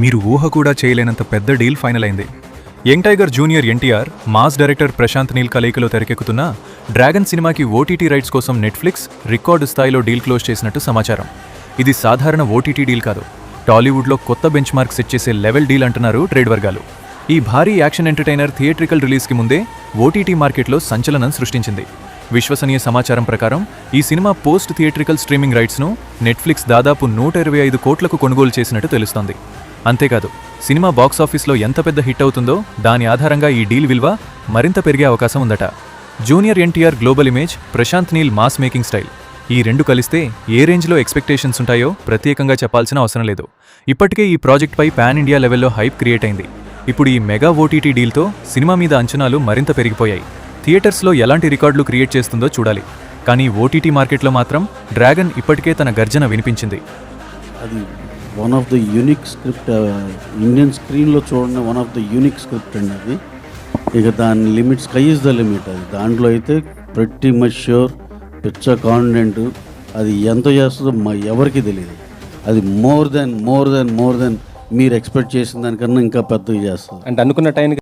మీరు ఊహ కూడా చేయలేనంత పెద్ద డీల్ ఫైనల్ అయింది. Young tiger junior NTR, mass director Prashanth Neel కలయికలో తెరకెక్కుతున్న డ్రాగన్ సినిమాకి ఓటీటీ రైట్స్ కోసం నెట్ఫ్లిక్స్ రికార్డు స్థాయిలో డీల్ క్లోజ్ చేసినట్టు సమాచారం. ఇది సాధారణ ఓటీటీ డీల్ కాదు, టాలీవుడ్లో కొత్త బెంచ్ మార్క్ సెట్ చేసే లెవెల్ డీల్ అంటున్నారు ట్రేడ్ వర్గాలు. ఈ భారీ యాక్షన్ ఎంటర్టైనర్ థియేట్రికల్ రిలీజ్కి ముందే ఓటీటీ మార్కెట్లో సంచలనం సృష్టించింది. విశ్వసనీయ సమాచారం ప్రకారం ఈ సినిమా పోస్ట్ థియేట్రికల్ స్ట్రీమింగ్ రైట్స్ను నెట్ఫ్లిక్స్ దాదాపు 125 కోట్లకు కొనుగోలు చేసినట్టు తెలుస్తోంది. అంతేకాదు, సినిమా బాక్సాఫీస్లో ఎంత పెద్ద హిట్ అవుతుందో దాని ఆధారంగా ఈ డీల్ విలువ మరింత పెరిగే అవకాశం ఉందట. Junior NTR global image, Prashanth Neel mass making style, ఈ రెండు కలిస్తే ఏ రేంజ్లో ఎక్స్పెక్టేషన్స్ ఉంటాయో ప్రత్యేకంగా చెప్పాల్సిన అవసరం లేదు. ఇప్పటికే ఈ ప్రాజెక్ట్పై పాన్ ఇండియా లెవెల్లో హైప్ క్రియేట్ అయింది. ఇప్పుడు ఈ మెగా ఓటీటీ డీల్తో సినిమా మీద అంచనాలు మరింత పెరిగిపోయాయి. థియేటర్స్లో ఎలాంటి రికార్డులు క్రియేట్ చేస్తుందో చూడాలి. కానీ ఓటీటీ మార్కెట్లో మాత్రం డ్రాగన్ ఇప్పటికే తన గర్జన వినిపించింది. అది one of the unique script, Indian స్క్రీన్లో చూడండి, one of the unique script అండి అది. ఇక దాని limit, sky is the limit. అది దాంట్లో అయితే ప్రతి మచ్ ష్యూర్ పిచ్చ కాన్ఫిడెంట్. అది ఎంత చేస్తుందో ఎవరికి తెలియదు. అది మోర్ దెన్ మీరు ఎక్స్పెక్ట్ చేసిన దానికన్నా ఇంకా పెద్దగా చేస్తుంది. అంటే అనుకున్న టైంకి